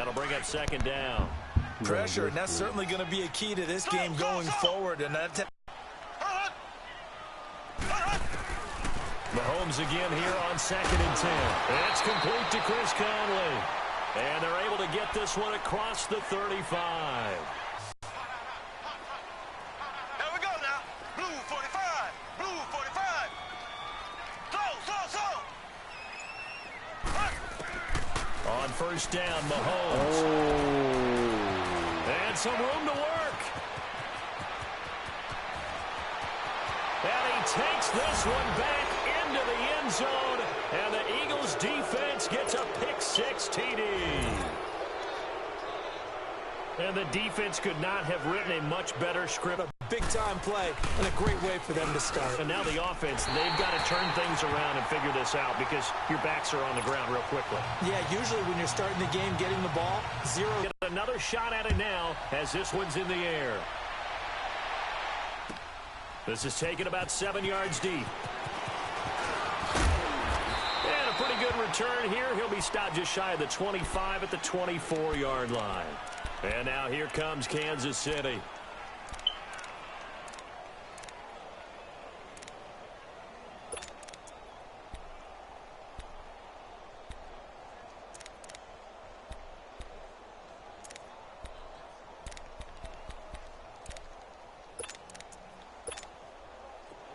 That'll bring up second down. Pressure, and that's certainly going to be a key to this game going forward. And Mahomes again here on 2nd and 10. It's complete to Chris Conley. And they're able to get this one across the 35. Here we go now. Blue 45. Blue 45. Slow. On first down, Mahomes. And some room to work. And he takes this one back into the end zone. And the Eagles defense gets a pick-6 TD. And the defense could not have written a much better script. a big-time play and a great way for them to start. And now the offense, they've got to turn things around and figure this out because your backs are on the ground real quickly. Yeah, usually when you're starting the game, getting the ball, zero. Get another shot at it now as this one's in the air. This is taken about 7 yards deep. And a pretty good return here. He'll be stopped just shy of the 25 at the 24-yard line. And now here comes Kansas City.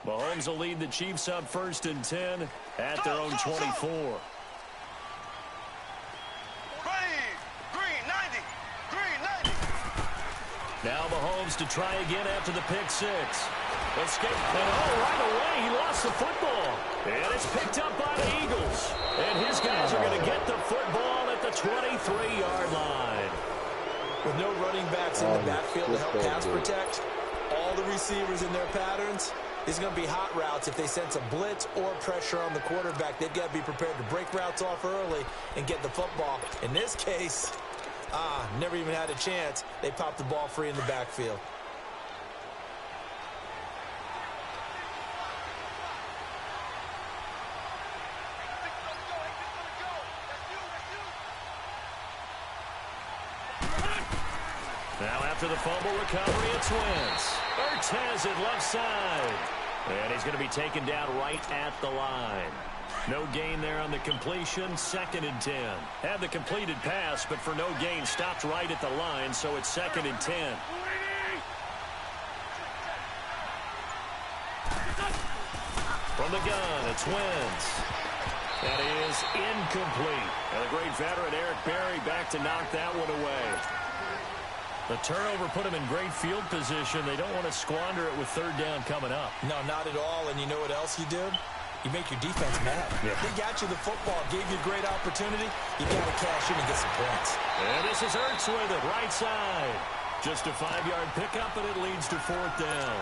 Mahomes will lead the Chiefs up 1st and 10 at their own 24. Now Mahomes to try again after the pick six. Escape. And right away he lost the football. And it's picked up by the Eagles. And his guys are going to get the football at the 23-yard line. With no running backs in the backfield to help pass protect, all the receivers in their patterns, it's going to be hot routes. If they sense a blitz or pressure on the quarterback, they've got to be prepared to break routes off early and get the football. In this case, never even had a chance. They popped the ball free in the backfield. Now after the fumble recovery, it's Wentz. Ertz has it left side. And he's going to be taken down right at the line. No gain there on the completion. 2nd and 10. Had the completed pass, but for no gain, stopped right at the line, so it's 2nd and 10. From the gun, it's Wentz. That is incomplete. And the great veteran Eric Berry back to knock that one away. The turnover put him in great field position. They don't want to squander it with 3rd down coming up. No, not at all. And you know what else you do? You make your defense mad. Yeah. They got you the football, gave you a great opportunity. You got to cash in and get some points. And this is Ertz with it, right side. Just a 5-yard pickup, and it leads to 4th down.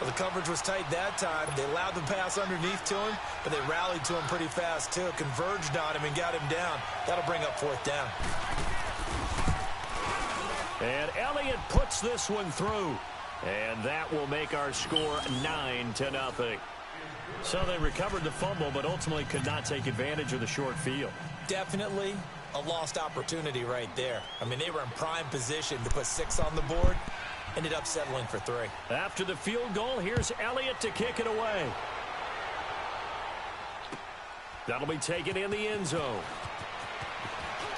Well, the coverage was tight that time. They allowed the pass underneath to him, but they rallied to him pretty fast, too. Converged on him and got him down. That'll bring up 4th down. And Elliott puts this one through. And that will make our score 9-0. So they recovered the fumble, but ultimately could not take advantage of the short field. Definitely a lost opportunity right there. I mean, they were in prime position to put 6 on the board. Ended up settling for 3. After the field goal, here's Elliott to kick it away. That'll be taken in the end zone.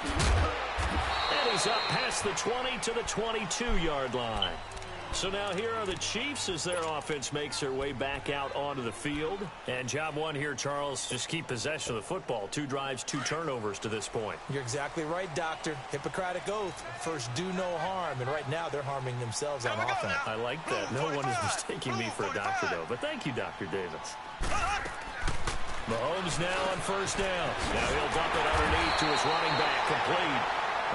And he's up past the 20 to the 22-yard line. So now here are the Chiefs as their offense makes their way back out onto the field. And job one here, Charles, just keep possession of the football. 2 drives, 2 turnovers to this point. You're exactly right, Doctor. Hippocratic oath. First, do no harm. And right now, they're harming themselves on offense. I like that. No one is mistaking me for a doctor, though. But thank you, Dr. Davis. Mahomes now on 1st down. Now he'll dump it underneath to his running back, complete.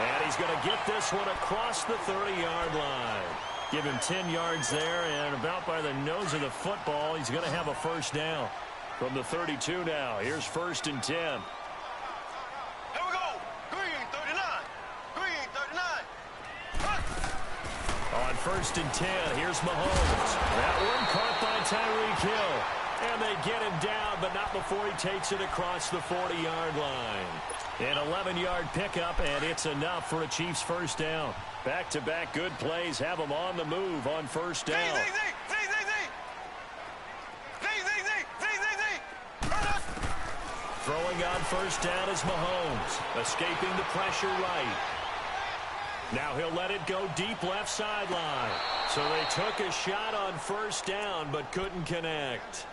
And he's going to get this one across the 30-yard line. Give him 10 yards there, and about by the nose of the football, he's going to have a 1st down. From the 32 now, here's 1st and 10. Here we go. Green 39. Green 39. On 1st and 10, here's Mahomes. That one caught by Tyreek Hill. And they get him down, but not before he takes it across the 40-yard line. An 11-yard pickup, and it's enough for a Chiefs first down. Back-to-back good plays have them on the move on first down. Throwing on first down is Mahomes, escaping the pressure right. Now he'll let it go deep left sideline. So they took a shot on first down, but couldn't connect.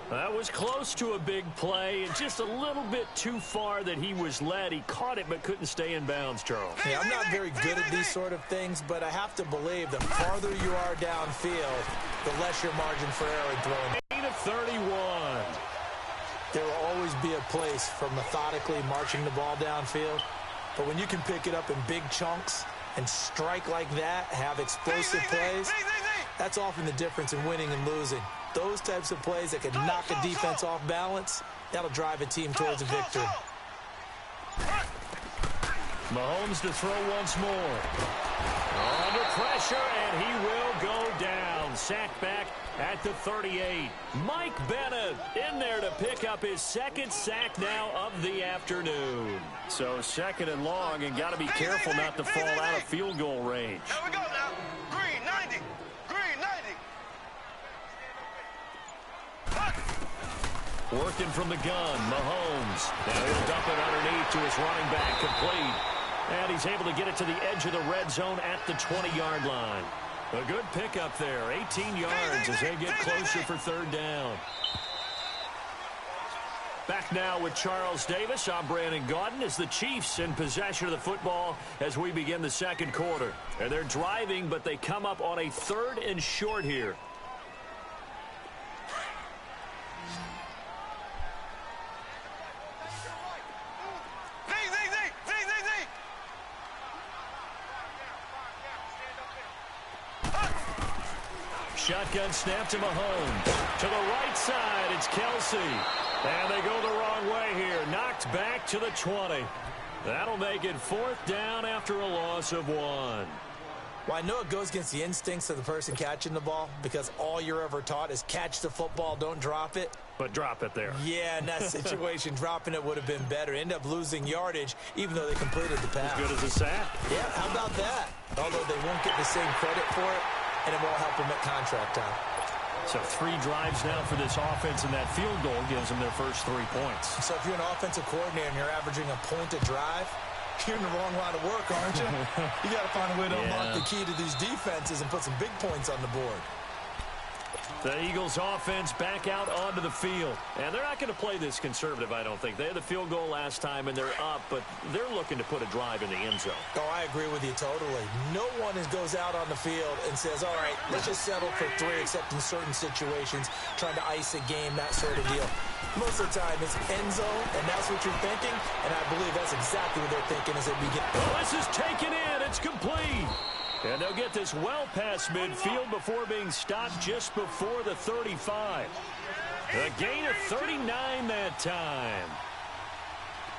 That was close to a big play, and just a little bit too far that he was led. He caught it, but couldn't stay in bounds, Charles. Yeah, I'm not very good at these sort of things, but I have to believe the farther you are downfield, the less your margin for error in throwing. 8 of 31. There will always be a place for methodically marching the ball downfield. But when you can pick it up in big chunks and strike like that, have explosive plays, that's often the difference in winning and losing. Those types of plays that can knock a defense off balance, that'll drive a team towards a victory. Mahomes to throw once more. Under pressure, and he will go down. Sacked back at the 38. Mike Bennett in there to pick up his second sack now of the afternoon. So second and long, and got to be careful not to fall out of field goal range. Here we go now. Green 90. Green 90. Working from the gun, Mahomes. Now he'll dump it underneath to his running back, complete. And he's able to get it to the edge of the red zone at the 20-yard line. A good pickup there, 18 yards as they get closer for third down. Back now with Charles Davis. I'm Brandon Gaudin as the Chiefs in possession of the football as we begin the second quarter. And they're driving, but they come up on a 3rd and short here. Shotgun snap to Mahomes. To the right side, it's Kelsey. And they go the wrong way here. Knocked back to the 20. That'll make it 4th down after a loss of 1. Well, I know it goes against the instincts of the person catching the ball because all you're ever taught is catch the football, don't drop it. But drop it there. Yeah, in that situation, dropping it would have been better. End up losing yardage, even though they completed the pass. As good as a sack. Yeah, how about that? Although they won't get the same credit for it, and it won't help them at contract time. So 3 drives now for this offense, and that field goal gives them their first 3 points. So if you're an offensive coordinator and you're averaging a point a drive, you're in the wrong line of work, aren't you? You got to find a way to unlock the key to these defenses and put some big points on the board. The Eagles offense back out onto the field. And they're not going to play this conservative, I don't think. They had the field goal last time, and they're up, but they're looking to put a drive in the end zone. Oh, I agree with you totally. No one goes out on the field and says, all right, let's just settle for 3, except in certain situations, trying to ice a game, that sort of deal. Most of the time, it's end zone, and that's what you're thinking, and I believe that's exactly what they're thinking as they begin. Oh, this is taken in. It's complete. And they'll get this well past midfield before being stopped just before the 35. A gain of 39 that time.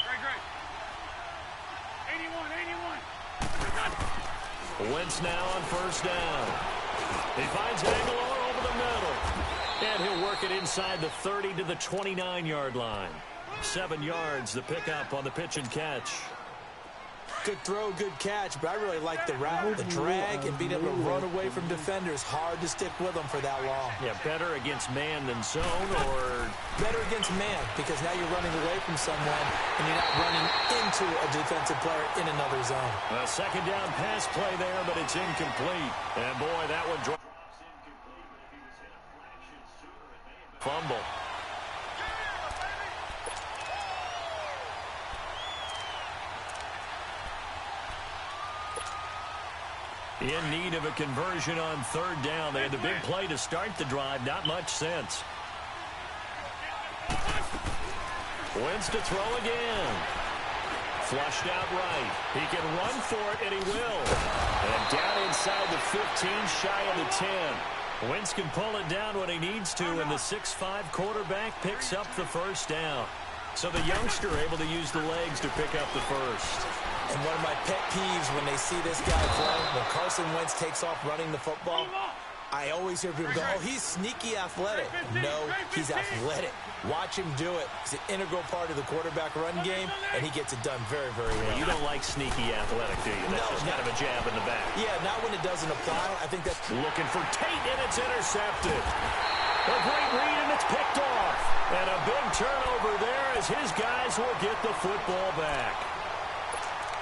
Great. 81. Wentz now on first down. He finds Aguilar over the middle. And he'll work it inside the 30 to the 29-yard line. 7 yards, the pickup on the pitch and catch. Good throw, good catch, but I really like the route, the drag, and being able to run away from defenders. Hard to stick with them for that long. Yeah, better against man than zone, or better against man, because now you're running away from someone and you're not running into a defensive player in another zone. A second down pass play there, but it's incomplete. And boy, that one drops incomplete, but if he was hit a fraction sooner, it may have been fumble. In need of a conversion on third down. They had the big play to start the drive. Not much sense. Wentz to throw again. Flushed out right. He can run for it, and he will. And down inside the 15, shy of the 10. Wentz can pull it down when he needs to, and the 6'5" quarterback picks up the first down. So the youngster able to use the legs to pick up the first. And one of my pet peeves when they see this guy play, when Carson Wentz takes off running the football, I always hear people go, oh, he's sneaky athletic. No, he's athletic. Watch him do it. He's an integral part of the quarterback run game, and he gets it done very, very well. You don't like sneaky athletic, do you? That's just kind of a jab in the back. Yeah, not when it doesn't apply. I think that's... Looking for Tate, and it's intercepted. A great read, and it's picked off. And a big turnover there as his guys will get the football back.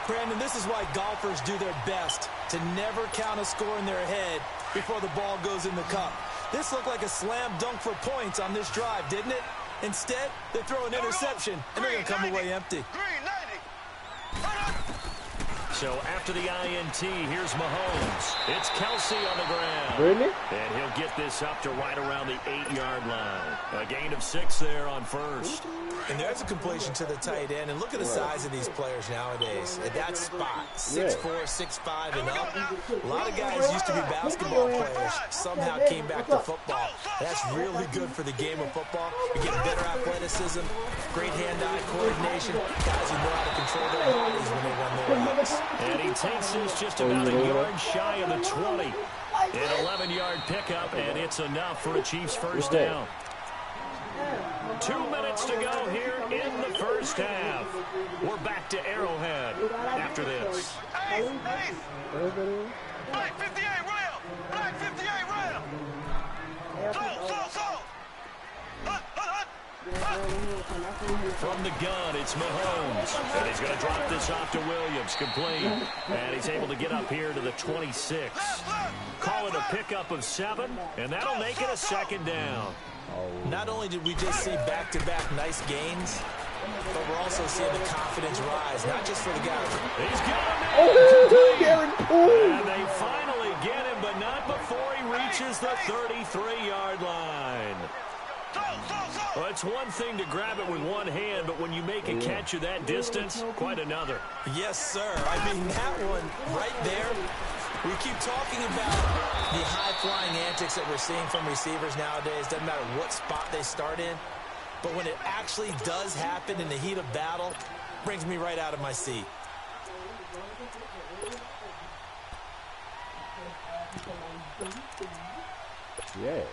Brandon, this is why golfers do their best to never count a score in their head before the ball goes in the cup. This looked like a slam dunk for points on this drive, didn't it? Instead, they throw an interception, and they're going to come away empty. So after the INT, here's Mahomes. It's Kelsey on the ground. Really? And he'll get this up to right around the 8-yard line. A gain of 6 there on first. And there's a completion to the tight end. And look at the size of these players nowadays. At that spot, 6'4", 6'5", and up. A lot of guys used to be basketball players, somehow came back to football. That's really good for the game of football. You get better athleticism, great hand-eye coordination, guys who know how to control their bodies when they run their routes. And he takes this just about a yard shy of the 20. An 11-yard pickup, and it's enough for a Chiefs first down. 2 minutes to go here in the first half. We're back to Arrowhead after this. Black 58 rail. Black 58 rail. From the gun, it's Mahomes. And he's going to drop this off to Williams. Complete. And he's able to get up here to the 26. Call it a pickup of 7, and that'll make it a second down. Not only did we just see back-to-back nice gains, but we're also seeing the confidence rise, not just for the guys. He's got him in. And they finally get him, but not before he reaches the 33-yard line. Well, it's one thing to grab it with one hand, but when you make a catch of that distance, quite another. Yes, sir. I mean, that one right there, we keep talking about the high-flying antics that we're seeing from receivers nowadays. Doesn't matter what spot they start in. But when it actually does happen in the heat of battle, it brings me right out of my seat. Yeah.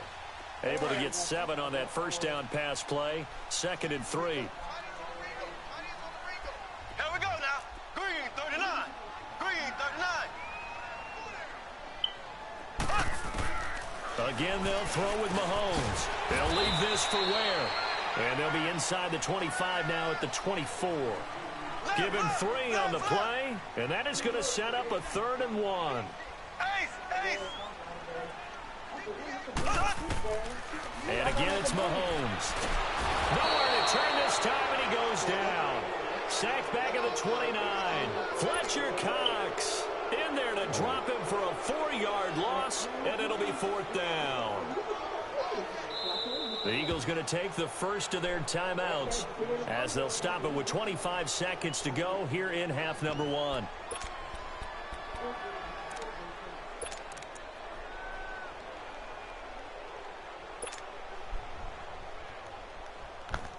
Able to get 7 on that first down pass play. 2nd and 3. Here we go now. Green 39. Green 39. Again, they'll throw with Mahomes. They'll leave this for Ware. And they'll be inside the 25 now at the 24. Give him 3 on the play, and that is going to set up a 3rd and 1. And again, it's Mahomes. Nowhere to turn this time, and he goes down. Sacked back at the 29. Fletcher Cox in there to drop him for a 4-yard loss, and it'll be 4th down. The Eagles going to take the first of their timeouts as they'll stop it with 25 seconds to go here in half number 1.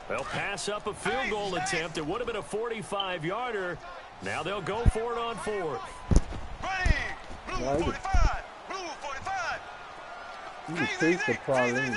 They'll pass up a field goal attempt. It would have been a 45-yarder. Now they'll go for it on 4th. Blue 45. Blue 45. You take the problem.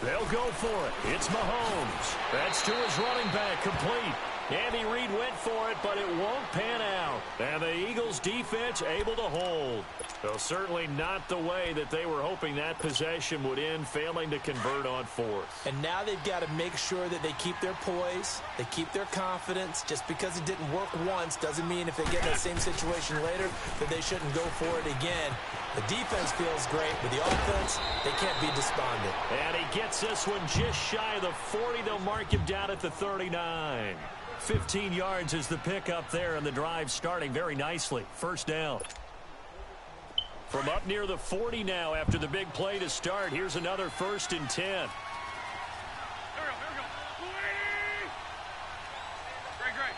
They'll go for it. It's Mahomes. That's to his running back, complete. Andy Reid went for it, but it won't pan out. And the Eagles' defense able to hold. Though certainly not the way that they were hoping that possession would end, failing to convert on 4th. And now they've got to make sure that they keep their poise, they keep their confidence. Just because it didn't work once doesn't mean if they get in that same situation later that they shouldn't go for it again. The defense feels great, but the offense, they can't be despondent. And he gets this one just shy of the 40. They'll mark him down at the 39. 15 yards is the pickup there, and the drive starting very nicely. First down. From up near the 40 now after the big play to start. Here's another 1st and 10. Here we go. Great.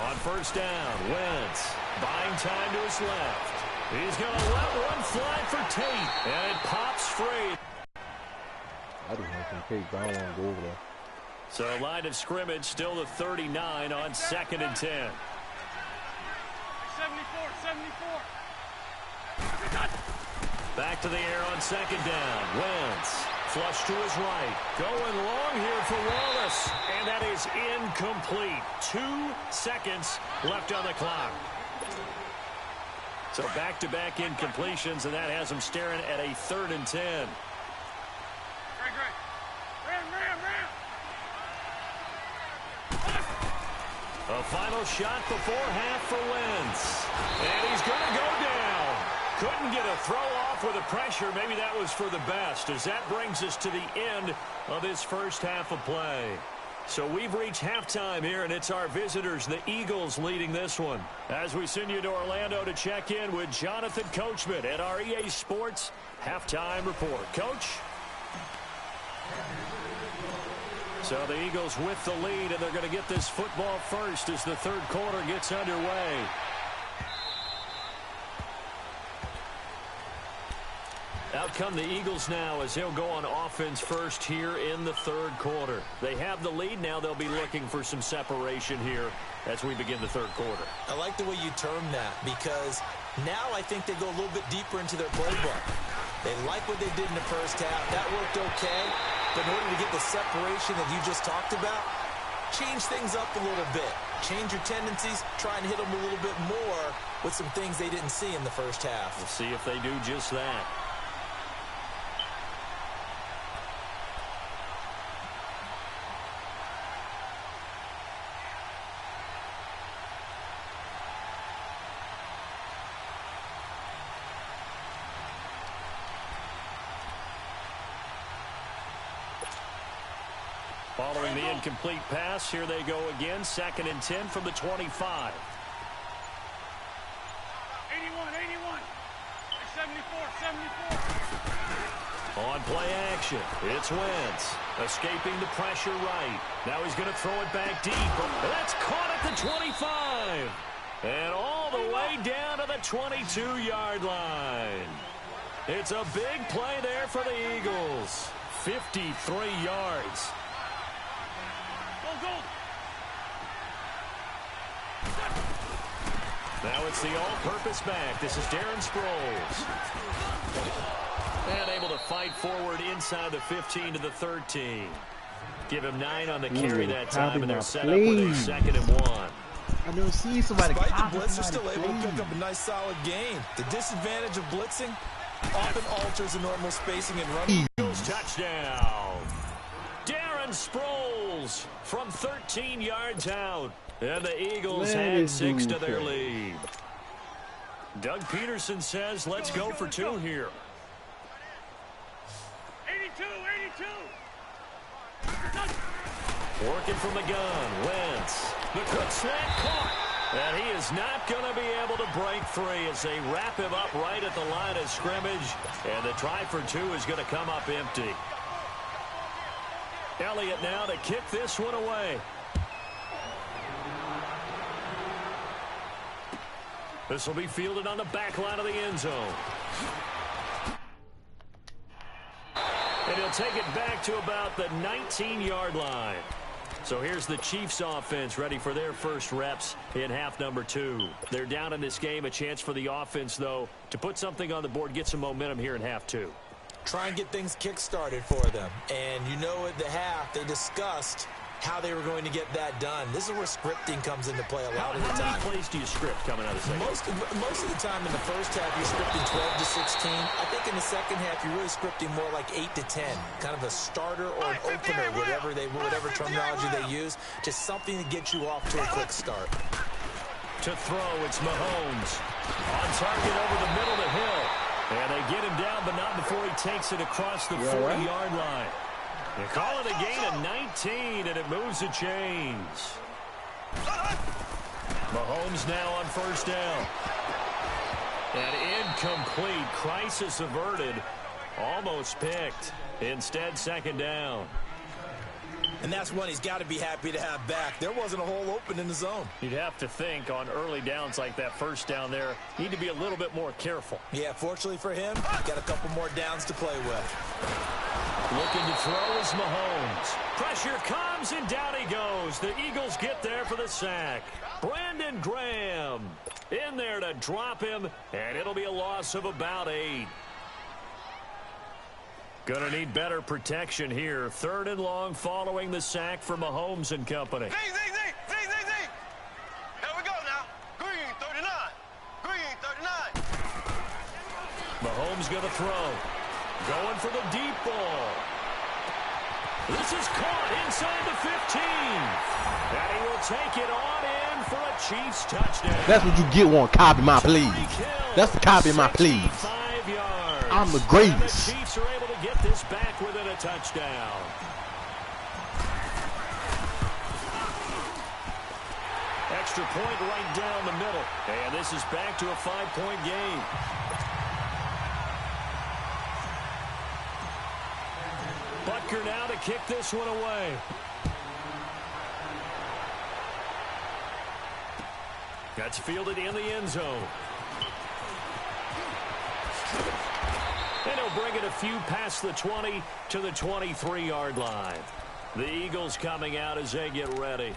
On first down, Wentz buying time to his left. He's going to let one fly for Tate, and it pops free. I didn't have some cake, but I don't want to go over there. So line of scrimmage still the 39 on 2nd and 10. 74. Back to the air on 2nd down. Wentz. Flush to his right. Going long here for Wallace. And that is incomplete. 2 seconds left on the clock. So back-to-back incompletions, and that has him staring at a 3rd and 10. A final shot before half for Wentz. And he's going to go down. Couldn't get a throw off with the pressure. Maybe that was for the best, as that brings us to the end of this first half of play. So we've reached halftime here, and it's our visitors, the Eagles, leading this one. As we send you to Orlando to check in with Jonathan Coachman at our EA Sports Halftime Report. Coach? So the Eagles with the lead, and they're going to get this football first as the 3rd quarter gets underway. Out come the Eagles now as they'll go on offense first here in the 3rd quarter. They have the lead. Now they'll be looking for some separation here as we begin the 3rd quarter. I like the way you term that, because now I think they go a little bit deeper into their playbook. They like what they did in the first half. That worked okay. But in order to get the separation that you just talked about, change things up a little bit. Change your tendencies. Try and hit them a little bit more with some things they didn't see in the first half. We'll see if they do just that. Following the incomplete pass, here they go again. 2nd and 10 from the 25. 81. 74. On play action, it's Wentz. Escaping the pressure right. Now he's going to throw it back deep. That's caught at the 25. And all the way down to the 22-yard line. It's a big play there for the Eagles. 53 yards. Now it's the all-purpose back. This is Darren Sproles. And able to fight forward inside the 15 to the 13. Give him 9 on the carry that time, and they're set up with a 2nd and 1. I don't see somebody. Despite the blitz, they're still able to pick up a nice, solid gain. The disadvantage of blitzing often alters the normal spacing and running. Eagles touchdown. Darren Sproles from 13 yards out. And the Eagles add 6 to their lead. Doug Peterson says, let's go for 2 here. 82. Working from the gun, Wentz. The quick slant caught. And he is not going to be able to break 3 as they wrap him up right at the line of scrimmage. And the try for 2 is going to come up empty. Elliott now to kick this one away. This will be fielded on the back line of the end zone. And he'll take it back to about the 19-yard line. So here's the Chiefs offense ready for their first reps in half number 2. They're down in this game. A chance for the offense, though, to put something on the board, get some momentum here in half 2. Try and get things kick-started for them. And you know at the half, they discussed how they were going to get that done. This is where scripting comes into play a lot of the time. How many plays do you script coming out of the second? Most of the time in the first half, you're scripting 12 to 16. I think in the second half, you're really scripting more like 8 to 10. Kind of a starter or an opener, whatever terminology they use. Just something to get you off to a quick start. To throw, it's Mahomes. On target over the middle to Hill. And they get him down, but not before he takes it across the 40-yard line. They call it a gain of 19, and it moves the chains. Mahomes now on first down. An incomplete, crisis averted, almost picked. Instead, 2nd down. And that's one he's got to be happy to have back. There wasn't a hole open in the zone. You'd have to think on early downs like that first down there, need to be a little bit more careful. Yeah, fortunately for him, got a couple more downs to play with. Looking to throw is Mahomes. Pressure comes, and down he goes. The Eagles get there for the sack. Brandon Graham in there to drop him, and it'll be a loss of about 8. Gonna need better protection here. 3rd and long following the sack for Mahomes and company. Z. Here we go now. Green 39. Green 39. Mahomes gonna throw. Going for the deep ball. This is caught inside the 15. And he will take it on in for a Chiefs touchdown. That's what you get one copy my please. That's the copy my please. I'm the greatest. The Chiefs are able to get this back within a touchdown. Extra point right down the middle. And this is back to a 5-point game. Butker now to kick this one away. That's fielded in the end zone. And he'll bring it a few past the 20 to the 23-yard line. The Eagles coming out as they get ready.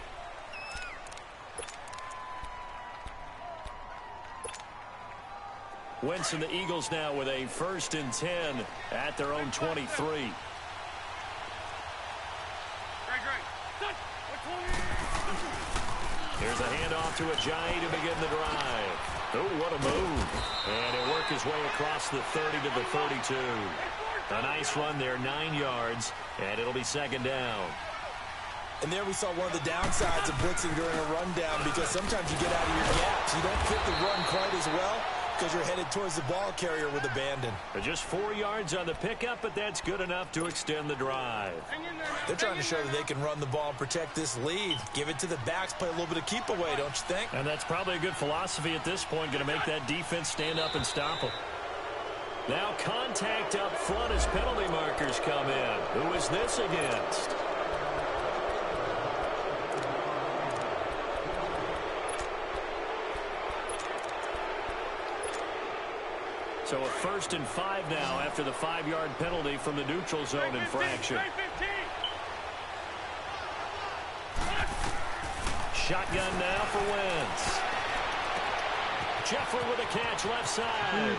Wentz and the Eagles now with a 1st and 10 at their own 23. Here's a handoff to Ajayi to begin the drive. Oh, what a move. And he'll work his way across the 30 to the 32. A nice run there, 9 yards, and it'll be 2nd down. And there we saw one of the downsides of blitzing during a rundown, because sometimes you get out of your gaps. You don't fit the run quite as well because you're headed towards the ball carrier with abandon. Just 4 yards on the pickup, but that's good enough to extend the drive. They're trying to show that they can run the ball and protect this lead. Give it to the backs, play a little bit of keep away, don't you think? And that's probably a good philosophy at this point, going to make that defense stand up and stop them. Now contact up front as penalty markers come in. Who is this against? So a 1st and 5 now after the 5-yard penalty from the neutral zone infraction. Shotgun now for Wentz. Jeffrey with a catch left side.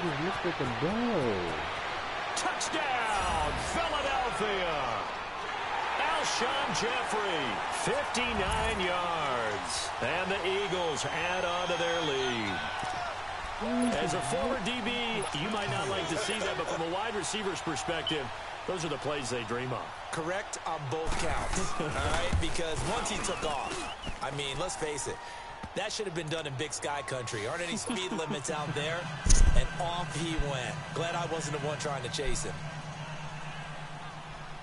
Touchdown, Philadelphia. Alshon Jeffrey, 59 yards. And the Eagles add on to their lead. As a former DB, you might not like to see that, but from a wide receiver's perspective, those are the plays they dream of. Correct on both counts, all right? Because once he took off, I mean, let's face it, that should have been done in Big Sky Country. Aren't any speed limits out there? And off he went. Glad I wasn't the one trying to chase him.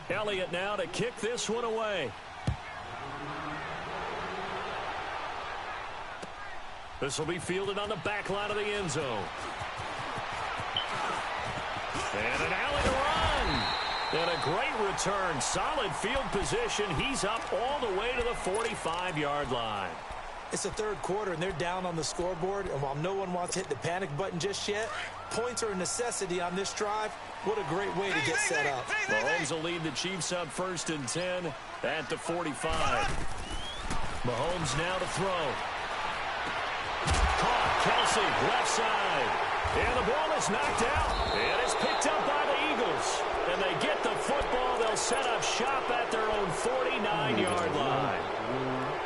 Elliott now to kick this one away. This will be fielded on the back line of the end zone. And an alley to run. And a great return. Solid field position. He's up all the way to the 45-yard line. It's the 3rd quarter, and they're down on the scoreboard. And while no one wants to hit the panic button just yet, points are a necessity on this drive. What a great way to get set up. Mahomes will lead the Chiefs up 1st and 10 at the 45. Mahomes now to throw. Caught, Kelsey, left side. And the ball is knocked out. And it's picked up by the Eagles. And they get the football. They'll set up shop at their own 49-yard line.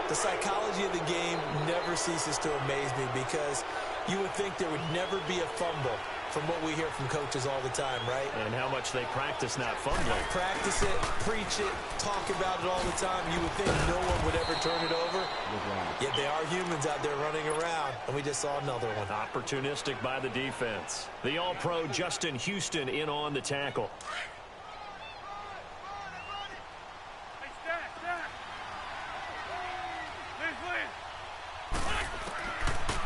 The psychology of the game never ceases to amaze me, because you would think there would never be a fumble from what we hear from coaches all the time, right? And how much they practice not fumbling. Practice it, preach it, talk about it all the time. You would think no one would ever turn it over. Yet they are humans out there running around, and we just saw another one. Opportunistic by the defense. The All-Pro Justin Houston in on the tackle.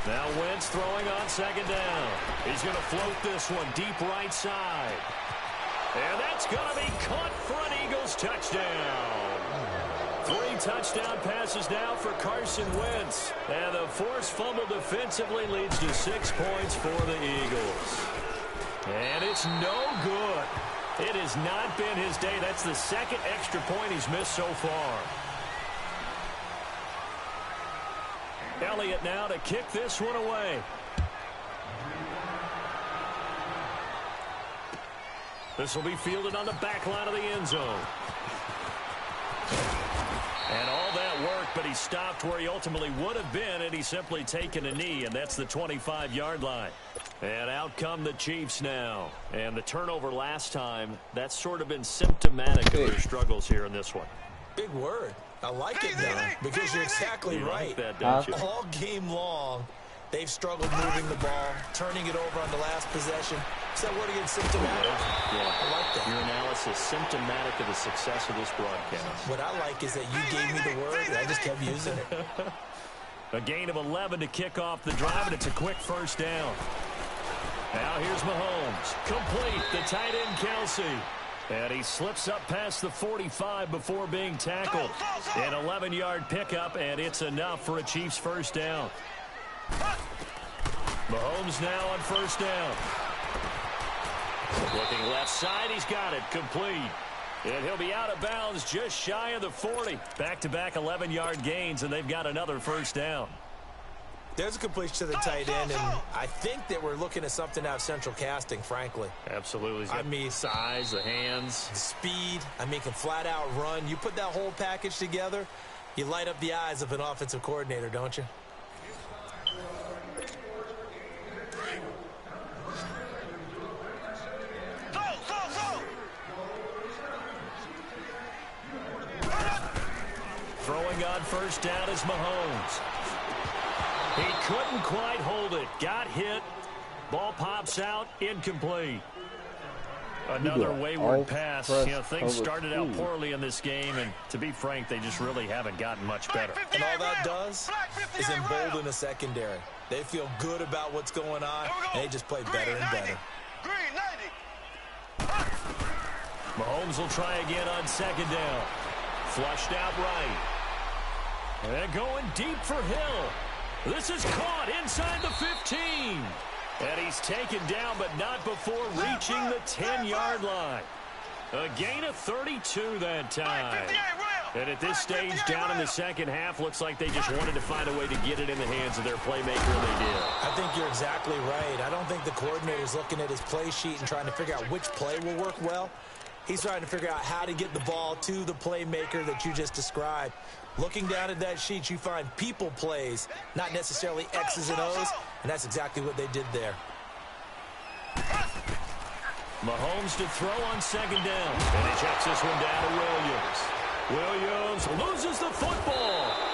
Now Wentz throwing on 2nd down. He's going to float this one deep right side. And that's going to be caught for an Eagles touchdown. 3 touchdown passes now for Carson Wentz. And the forced fumble defensively leads to 6 points for the Eagles. And it's no good. It has not been his day. That's the second extra point he's missed so far. Elliott now to kick this one away. This will be fielded on the back line of the end zone. And all that work, but he stopped where he ultimately would have been, and he's simply taken a knee, and that's the 25-yard line. And out come the Chiefs now. And the turnover last time, that's sort of been symptomatic of their struggles here in this one. Big word. I like it now because you're exactly right. Like that, don't you? All game long, they've struggled moving the ball, turning it over on the last possession. Is that word again, symptomatic? Yeah, I like that. Your analysis symptomatic of the success of this broadcast. What I like is that you gave me the word, and I just kept using it. A gain of 11 to kick off the drive, and it's a quick first down. Now here's Mahomes. Complete, the tight end Kelsey. And he slips up past the 45 before being tackled. An 11-yard pickup, and it's enough for a Chiefs first down. Mahomes now on first down. Looking left side, he's got it. Complete. And he'll be out of bounds just shy of the 40. Back-to-back 11-yard gains, and they've got another first down. There's a completion to the tight end, and I think that we're looking at something out of central casting, frankly. Absolutely. He's got size, the hands. Speed. I mean, can flat-out run. You put that whole package together, you light up the eyes of an offensive coordinator, don't you? Throwing on first down is Mahomes. He couldn't quite hold it. Got hit. Ball pops out. Incomplete. Another wayward pass. You know, things started out poorly in this game, and to be frank, they just really haven't gotten much better. And all that does is embolden the secondary. They feel good about what's going on, and they just play better and better. Mahomes will try again on second down. Flushed out right. And going deep for Hill. This is caught inside the 15. And he's taken down, but not before reaching the 10-yard line. A gain of 32 that time. And at this stage, down in the second half, looks like they just wanted to find a way to get it in the hands of their playmaker, and they did. I think you're exactly right. I don't think the coordinator's looking at his play sheet and trying to figure out which play will work well. He's trying to figure out how to get the ball to the playmaker that you just described. Looking down at that sheet, you find people plays, not necessarily X's and O's, and that's exactly what they did there. Mahomes to throw on second down. And he checks this one down to Williams. Williams loses the football.